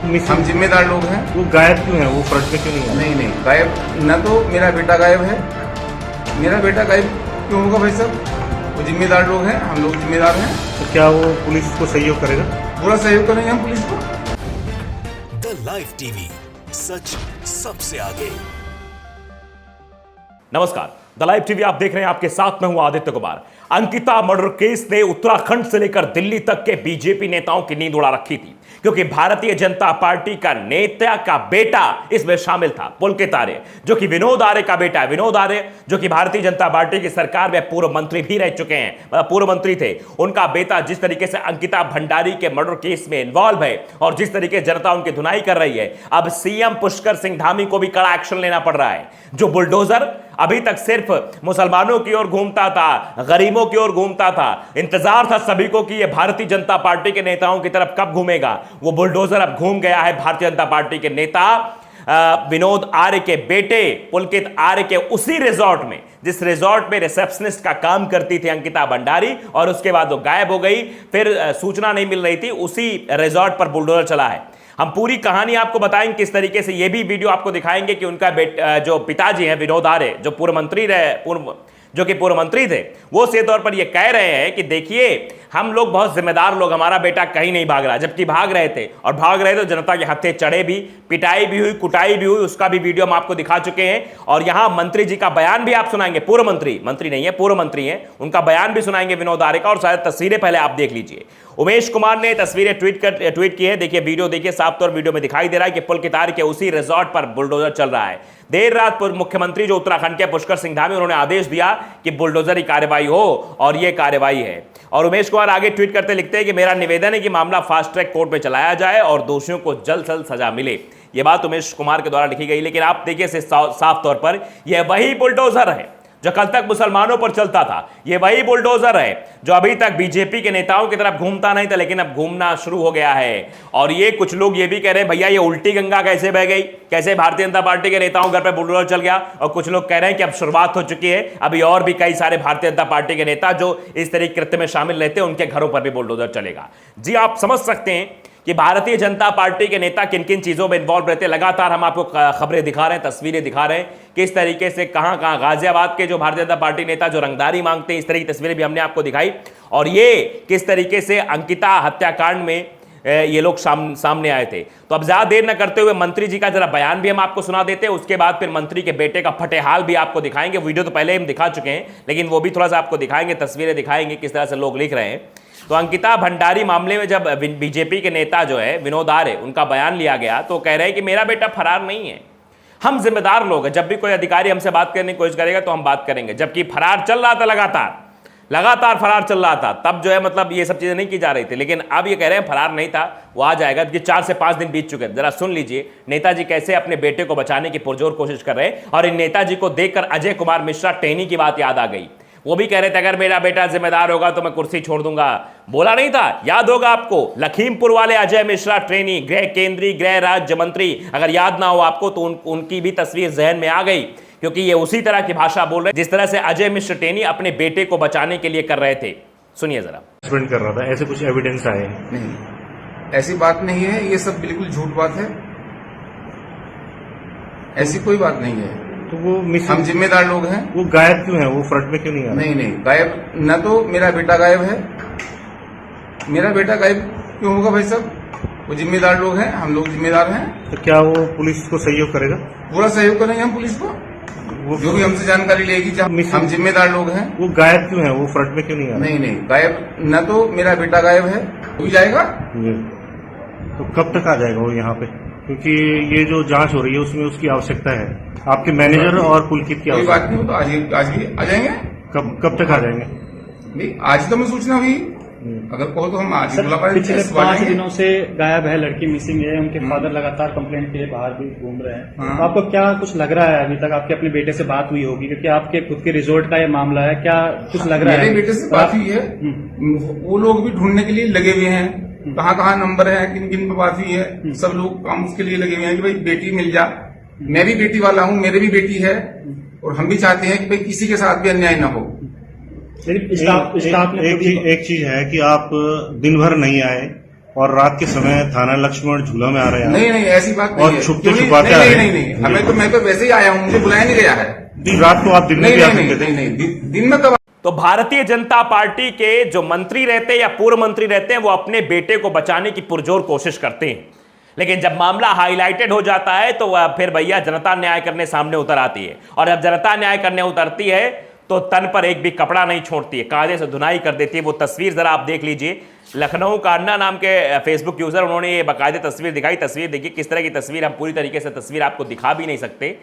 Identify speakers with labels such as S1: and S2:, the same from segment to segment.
S1: हम जिम्मेदार लोग हैं।
S2: वो गायब क्यों है? वो फ्रंट में क्यों नहीं है?
S1: नहीं नहीं गायब न तो मेरा बेटा गायब है। मेरा बेटा गायब क्यों होगा भाई साहब? वो जिम्मेदार लोग हैं, हम लोग जिम्मेदार हैं।
S2: तो क्या वो पुलिस को सहयोग करेगा?
S1: पूरा सहयोग करेंगे हम पुलिस को।
S3: द लाइव टीवी, सच सबसे आगे।
S4: नमस्कार, द लाइव टीवी आप देख रहे हैं। आपके साथ में हूं आदित्य कुमार। अंकिता मर्डर केस ने उत्तराखंड से लेकर दिल्ली तक के बीजेपी नेताओं की नींद उड़ा रखी थी, क्योंकि भारतीय जनता पार्टी का नेता का बेटा इसमें शामिल था, पुलकित आर्य, जो कि विनोद आर्य का बेटा है। विनोद आर्य जो कि भारतीय जनता पार्टी की सरकार में पूर्व मंत्री भी रह चुके हैं, पूर्व मंत्री थे। उनका बेटा जिस तरीके से अंकिता भंडारी के मर्डर केस में इन्वॉल्व है और जिस तरीके से जनता उनकी धुनाई कर रही है, अब सीएम पुष्कर सिंह धामी को भी कड़ा एक्शन लेना पड़ रहा है। जो बुलडोजर अभी तक सिर्फ मुसलमानों की ओर घूमता था, गरीबों की ओर घूमता था, इंतजार था सभी को कि यह भारतीय जनता पार्टी के नेताओं की तरफ कब घूमेगा, वो बुलडोजर अब घूम गया है भारतीय जनता पार्टी के नेता विनोद आर्य के बेटे पुलकित आर्य के उसी रिजॉर्ट में, जिस रिजॉर्ट में रिसेप्शनिस्ट का काम करती थी अंकिता भंडारी, और उसके बाद वो गायब हो गई। फिर सूचना नहीं मिल रही थी, उसी रिजॉर्ट पर बुलडोजर चला है। हम पूरी कहानी आपको बताएंगे किस तरीके से, ये भी वीडियो आपको दिखाएंगे कि उनका जो पिताजी हैं विनोद आर्य, जो पूर्व मंत्री थे, वो सीधे तौर पर ये कह रहे हैं कि देखिए हम लोग बहुत जिम्मेदार लोग, हमारा बेटा कहीं नहीं भाग रहा, जबकि भाग रहे थे। और भाग रहे थे तो जनता के हत्थे चढ़े भी, पिटाई भी हुई, कुटाई भी हुई, उसका भी वीडियो हम आपको दिखा चुके हैं। और यहां मंत्री जी का बयान भी आप सुनाएंगे, पूर्व मंत्री नहीं है, पूर्व मंत्री हैं, उनका बयान भी सुनाएंगे विनोद आर्य का। और शायद तस्वीरें पहले आप देख लीजिए। उमेश कुमार ने तस्वीरें ट्वीट की है। देखिए वीडियो, देखिए साफ तौर वीडियो में दिखाई दे रहा है कि पुलकित आर्य के उसी रिजॉर्ट पर बुलडोजर चल रहा है। देर रात मुख्यमंत्री जो उत्तराखंड के पुष्कर सिंह धामी, उन्होंने आदेश दिया कि बुलडोजर की कार्रवाई हो, और यह कार्रवाई है। और उमेश कुमार आगे ट्वीट करते लिखते हैं कि मेरा निवेदन है कि मामला फास्ट ट्रैक कोर्ट में चलाया जाए और दोषियों को जल्द से जल्द सजा मिले। यह बात उमेश कुमार के द्वारा लिखी गई, लेकिन आप देखिए साफ तौर पर यह वही बुलडोजर है जो कल तक मुसलमानों पर चलता था। यह वही बुलडोजर है जो अभी तक बीजेपी के नेताओं की तरफ घूमता नहीं था, लेकिन अब घूमना शुरू हो गया है। और ये कुछ लोग ये भी कह रहे हैं भैया ये उल्टी गंगा कैसे बह गई, कैसे भारतीय जनता पार्टी के नेताओं घर पर बुलडोजर चल गया। और कुछ लोग कह रहे हैं कि अब शुरुआत हो चुकी है, अभी और भी कई सारे भारतीय जनता पार्टी के नेता जो इस तरह कृत्य में शामिल रहते हैं, उनके घरों पर भी बुलडोजर चलेगा। जी आप समझ सकते हैं कि भारतीय जनता पार्टी के नेता किन किन चीजों में इन्वॉल्व रहते हैं। लगातार हम आपको खबरें दिखा रहे हैं, तस्वीरें दिखा रहे हैं, किस तरीके से कहां गाजियाबाद के जो भारतीय जनता पार्टी नेता जो रंगदारी मांगते हैं, इस तरह की तस्वीरें भी हमने आपको दिखाई। और ये किस तरीके से अंकिता हत्याकांड में ये लोग सामने आए थे। तो अब ज्यादा देर न करते हुए मंत्री जी का जरा बयान भी हम आपको सुना देते हैं, उसके बाद फिर मंत्री के बेटे का फटेहाल भी आपको दिखाएंगे। वीडियो तो पहले हम दिखा चुके हैं, लेकिन वो भी थोड़ा सा आपको दिखाएंगे, तस्वीरें दिखाएंगे किस तरह से लोग लिख रहे हैं। तो अंकिता भंडारी मामले में जब बीजेपी के नेता जो है विनोद आर्य, उनका बयान लिया गया तो कह रहे हैं कि मेरा बेटा फरार नहीं है, हम जिम्मेदार लोग हैं, जब भी कोई अधिकारी हमसे बात करने की कोशिश करेगा तो हम बात करेंगे। जबकि फरार चल रहा था, लगातार फरार चल रहा था, तब जो है मतलब ये सब चीजें नहीं की जा रही थी। लेकिन अब ये कह रहे हैं फरार नहीं था, वो आ जाएगा, क्योंकि 4 से 5 दिन बीत चुके हैं। जरा सुन लीजिए नेताजी कैसे अपने बेटे को बचाने की पुरजोर कोशिश कर रहे हैं। और इन नेताजी को देखकर अजय कुमार मिश्रा टेनी की बात याद आ गई। वो भी कह रहे थे अगर मेरा बेटा जिम्मेदार होगा तो मैं कुर्सी छोड़ दूंगा, बोला नहीं था, याद होगा आपको, लखीमपुर वाले अजय मिश्रा टेनी, केंद्रीय गृह राज्य मंत्री, अगर याद ना हो आपको तो उनकी भी तस्वीर जहन में आ गई, क्योंकि ये उसी तरह की भाषा बोल रहे जिस तरह से अजय मिश्र टेनी अपने बेटे को बचाने के लिए कर रहे थे। सुनिए जरा।
S2: स्पेंड कर रहा था, ऐसे कुछ एविडेंस आए?
S1: नहीं, ऐसी बात नहीं है, ये सब बिल्कुल झूठ बात है, ऐसी कोई बात नहीं है।
S2: तो वो
S1: हम जिम्मेदार लोग हैं।
S2: वो गायब क्यों है? वो फ्रंट में क्यों नहीं आ रहा?
S1: नहीं गायब न तो मेरा बेटा गायब है। मेरा बेटा गायब क्यों होगा भाई साहब? वो जिम्मेदार लोग हैं, हम लोग जिम्मेदार हैं।
S2: तो क्या वो पुलिस को सहयोग करेगा?
S1: पूरा सहयोग करेंगे हम पुलिस को, वो जो भी हमसे जानकारी लेगी। हम जिम्मेदार लोग हैं।
S2: वो गायब क्यों है? वो फ्रंट में क्यों नहीं आ रहा?
S1: नहीं गायब न तो मेरा बेटा गायब है, हो जाएगा।
S2: तो कब तक आ जाएगा वो यहाँ पे? क्योंकि ये जो जांच हो रही है उसमें उसकी आवश्यकता है, आपके मैनेजर और पुलकित की
S1: कोई बात नहीं, हो तो आज ही आ जाएंगे।
S2: कब तक आ जाएंगे?
S1: नहीं आज तो मैं सूचना हुई, अगर कहो तो हम आज बुला पाए।
S5: पिछले 5 दिनों से गायब है, लड़की मिसिंग है, उनके फादर लगातार कंप्लेंट किए, बाहर भी घूम रहे हैं। तो आपको क्या कुछ लग रहा है? अभी तक आपके अपने बेटे से बात हुई होगी, क्योंकि आपके खुद के रिजॉर्ट का ये मामला है, क्या कुछ लग रहा है?
S1: मेरे बेटे से बात हुई है, वो लोग भी ढूंढने के लिए लगे हुए हैं, कहाँ नंबर है, किन किन पे बात हुई है, सब लोग काम उसके लिए लगे हुए हैं कि भाई बेटी मिल जा। मैं भी बेटी वाला हूँ, मेरे भी बेटी है, और हम भी चाहते हैं कि भाई किसी के साथ भी अन्याय न हो।
S2: एक चीज है कि आप दिन भर नहीं आए, और रात के समय थाना लक्ष्मण झूला में आ रहे हैं
S1: नहीं नहीं, ऐसी बात नहीं
S2: और
S1: है।
S2: छुपते
S1: क्यों नहीं?
S2: छुपाते
S1: नहीं,
S2: आ रहे
S1: नहीं
S2: हैं।
S1: नहीं नहीं, हमें तो मैं तो वैसे ही आया हूँ, मुझे बुलाया नहीं गया है।
S2: नहीं, रात को आप दिन में
S1: नहीं
S2: भी आ
S1: नहीं
S2: सकते थे।
S1: नहीं नहीं, दिन में कब?
S4: तो भारतीय जनता पार्टी के जो मंत्री रहते हैं या पूर्व मंत्री रहते हैं, वो अपने बेटे को बचाने की पुरजोर कोशिश करते हैं, लेकिन जब मामला हाईलाइटेड हो जाता है तो फिर भैया जनता न्याय करने सामने उतर आती है। और जब जनता न्याय करने उतरती है तो तन पर एक भी कपड़ा नहीं छोड़ती है, कायदे से धुनाई कर देती है। वो तस्वीर जरा आप देख लीजिए, लखनऊ का अन्ना नाम के फेसबुक यूजर, उन्होंने ये बाकायदे तस्वीर दिखाई। तस्वीर देखिए किस तरह की तस्वीर, हम पूरी तरीके से तस्वीर आपको दिखा भी नहीं सकते।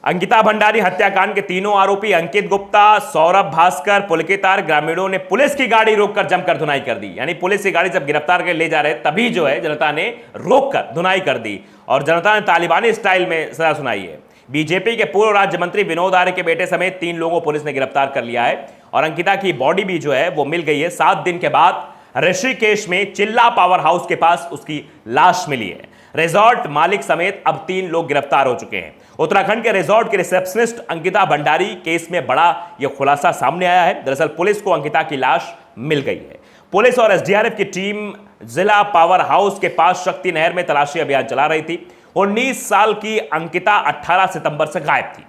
S4: अंकिता भंडारी हत्याकांड के तीनों आरोपी अंकित गुप्ता, सौरभ भास्कर, पुलकित आर ग्रामीणों ने पुलिस की गाड़ी रोककर जमकर धुनाई कर दी। यानी पुलिस की गाड़ी जब गिरफ्तार कर ले जा रहे तभी जो है जनता ने रोककर धुनाई कर दी और जनता ने तालिबानी स्टाइल में सजा सुनाई है। बीजेपी के पूर्व राज्य मंत्री विनोद आर्य के बेटे समेत 3 लोगों को पुलिस ने गिरफ्तार कर लिया है और अंकिता की बॉडी भी जो है वो मिल गई है। 7 दिन के बाद ऋषिकेश में चिल्ला पावर हाउस के पास उसकी लाश मिली है। रिजॉर्ट मालिक समेत अब 3 लोग गिरफ्तार हो चुके हैं। उत्तराखंड के रिजॉर्ट के रिसेप्शनिस्ट अंकिता भंडारी केस में बड़ा यह खुलासा सामने आया है। दरअसल पुलिस को अंकिता की लाश मिल गई है। पुलिस और एसडीआरएफ की टीम जिला पावर हाउस के पास शक्ति नहर में तलाशी अभियान चला रही थी। 19 साल की अंकिता 18 सितंबर से गायब थी।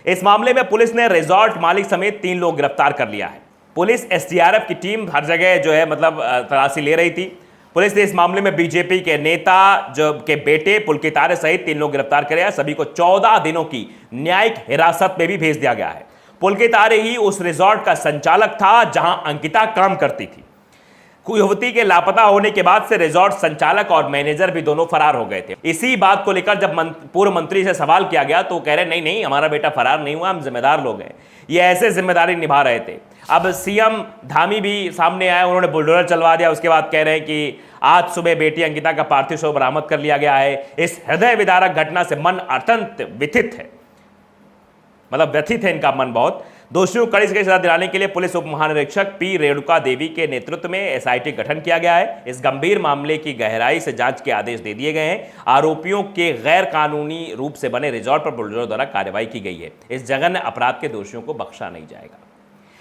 S4: इस मामले में पुलिस ने रिजॉर्ट मालिक समेत 3 लोग गिरफ्तार कर लिया है। पुलिस एसडीआरएफ की टीम हर जगह जो है मतलब तलाशी ले रही थी। पुलिस ने इस मामले में बीजेपी के नेता जो के बेटे पुलकित आर्य सहित 3 लोग गिरफ्तार करे हैं। सभी को 14 दिनों की न्यायिक हिरासत में भी भेज दिया गया है। पुलकित आर्य ही उस रिजॉर्ट का संचालक था जहां अंकिता काम करती थी। युवती के लापता होने के बाद से रिजॉर्ट संचालक और मैनेजर भी दोनों फरार हो गए थे। इसी बात को लेकर जब पूर्व मंत्री से सवाल किया गया तो कह रहे नहीं नहीं, हमारा बेटा फरार नहीं हुआ, हम जिम्मेदार लोग हैं। ये ऐसे जिम्मेदारी निभा रहे थे। अब सीएम धामी भी सामने आए, उन्होंने बुलडोजर चलवा दिया। उसके बाद कह रहे हैं कि आज सुबह बेटी अंकिता का पार्थिव शव बरामद कर लिया गया है। इस हृदय विदारक घटना से मन अत्यंत व्यथित है, मतलब व्यथित है इनका मन बहुत। दोषियों को कड़ी से कड़ी सजा दिलाने के लिए पुलिस उप महानिरीक्षक पी रेणुका देवी के नेतृत्व में एसआईटी गठन किया गया है। इस गंभीर मामले की गहराई से जांच के आदेश दे दिए गए हैं। आरोपियों के गैर कानूनी रूप से बने रिजॉर्ट पर बुलडोजर द्वारा कार्रवाई की गई है। इस जघन्य अपराध के दोषियों को बख्शा नहीं जाएगा।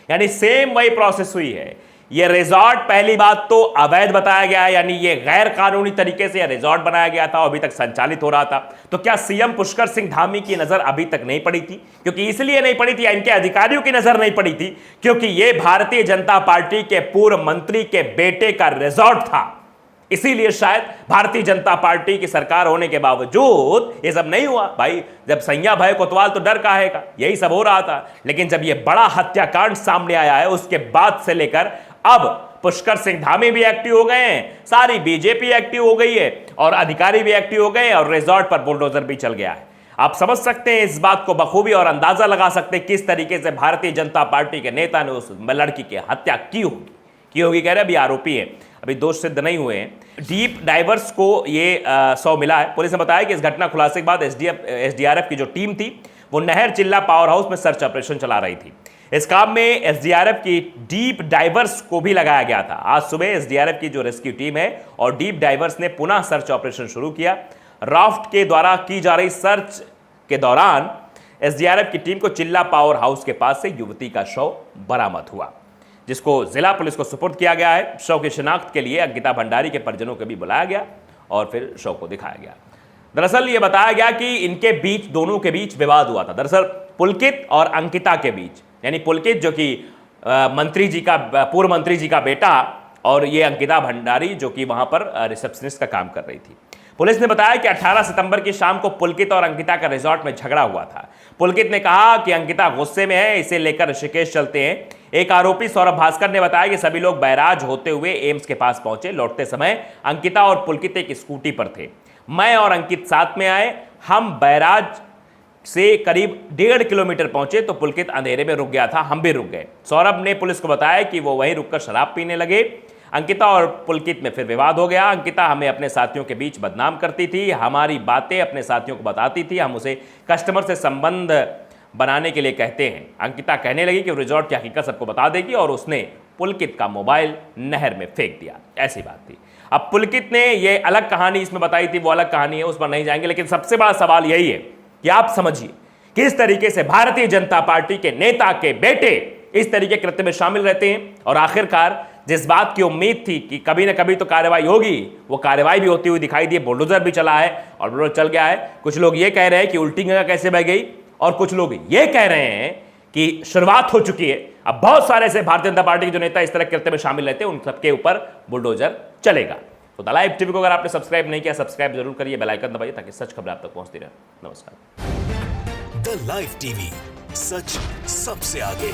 S4: यानी सेम वही प्रोसेस हुई है। यह रिजॉर्ट पहली बात तो अवैध बताया गया है, यानी यह गैर कानूनी तरीके से यह रिजॉर्ट बनाया गया था और अभी तक संचालित हो रहा था। तो क्या सीएम पुष्कर सिंह धामी की नजर अभी तक नहीं पड़ी थी? क्योंकि इसलिए नहीं पड़ी थी या इनके अधिकारियों की नजर नहीं पड़ी थी क्योंकि यह भारतीय जनता पार्टी के पूर्व मंत्री के बेटे का रिजॉर्ट था। इसीलिए शायद भारतीय जनता पार्टी की सरकार होने के बावजूद ये सब नहीं हुआ। भाई जब सैया भय कोतवाल तो डर काहे का, यही सब हो रहा था। लेकिन जब ये बड़ा हत्याकांड सामने आया है उसके बाद से लेकर अब पुष्कर सिंह धामी भी एक्टिव हो गए हैं, सारी बीजेपी एक्टिव हो गई है और अधिकारी भी एक्टिव हो गए हैं और रिजॉर्ट पर बुलडोजर भी चल गया है। आप समझ सकते हैं इस बात को बखूबी और अंदाजा लगा सकते हैं किस तरीके से भारतीय जनता पार्टी के नेता ने उस लड़की की हत्या की होगी कह रहे अभी आरोपी है, अभी दोष सिद्ध नहीं हुए हैं। डीप डाइवर्स को ये शव मिला है। पुलिस ने बताया कि इस घटना खुलासे के बाद एसडीआरएफ की जो टीम थी वो नहर चिल्ला पावर हाउस में सर्च ऑपरेशन चला रही थी। इस काम में एसडीआरएफ की डीप डाइवर्स को भी लगाया गया था। आज सुबह एसडीआरएफ की जो रेस्क्यू टीम है और डीप डाइवर्स ने पुनः सर्च ऑपरेशन शुरू किया। राफ्ट के द्वारा की जा रही सर्च के दौरान एसडीआरएफ की टीम को चिल्ला पावर हाउस के पास से युवती का शव बरामद हुआ, जिसको जिला पुलिस को सुपुर्द किया गया है। शव की शिनाख्त के लिए अंकिता भंडारी के परिजनों को भी बुलाया गया और फिर शव को दिखाया गया। दरअसल ये बताया गया कि इनके बीच, दोनों के बीच विवाद हुआ था। दरअसल पुलकित और अंकिता के बीच, यानी पुलकित जो कि मंत्री जी का, पूर्व मंत्री जी का बेटा, और ये अंकिता भंडारी जो कि वहां पर रिसेप्शनिस्ट का काम कर रही थी। पुलिस ने बताया कि 18 सितंबर की शाम को पुलकित और अंकिता का रिजॉर्ट में झगड़ा हुआ था। पुलकित ने कहा कि अंकिता गुस्से में है, इसे लेकर ऋषिकेश चलते हैं। एक आरोपी सौरभ भास्कर ने बताया कि सभी लोग बैराज होते हुए एम्स के पास पहुंचे। लौटते समय अंकिता और पुलकित एक स्कूटी पर थे। मैं और अंकित साथ में आए। हम बैराज से करीब 1.5 किलोमीटर पहुंचे तो पुलकित अंधेरे में रुक गया था, हम भी रुक गए। सौरभ ने पुलिस को बताया कि वो वहीं रुककर शराब पीने लगे। अंकिता और पुलकित में फिर विवाद हो गया। अंकिता हमें अपने साथियों के बीच बदनाम करती थी, हमारी बातें अपने साथियों को बताती थी, हम उसे कस्टमर से संबंध बनाने के लिए कहते हैं। अंकिता कहने लगी कि रिजॉर्ट की हकीकत सबको बता देगी और उसने पुलकित का मोबाइल नहर में फेंक दिया, ऐसी बात थी। अब पुलकित ने ये अलग कहानी इसमें बताई थी, वो अलग कहानी है, उस पर नहीं जाएंगे। लेकिन सबसे बड़ा सवाल यही है कि आप समझिए किस तरीके से भारतीय जनता पार्टी के नेता के बेटे इस तरीके कृत्य में शामिल रहते हैं और आखिरकार जिस बात की उम्मीद थी कि कभी ना कभी तो कार्रवाई होगी, वो कार्रवाई भी होती हुई दिखाई दी। बुलडोजर भी चला है और बुलडोजर चल गया है। कुछ लोग ये कह रहे हैं कि उल्टी गंगा कैसे बह गई, और कुछ लोग ये कह रहे हैं कि शुरुआत हो चुकी है। अब बहुत सारे ऐसे भारतीय जनता पार्टी के जो नेता इस तरह कृत्य में शामिल रहते हैं, उन सबके ऊपर बुलडोजर चलेगा। तो द लाइव टीवी को अगर आपने सब्सक्राइब नहीं किया, सब्सक्राइब जरूर करिए, बेल आइकन दबाइए ताकि सच खबर आप तक पहुंचती रहे। नमस्कार।
S3: द लाइव टीवी, सच सबसे आगे।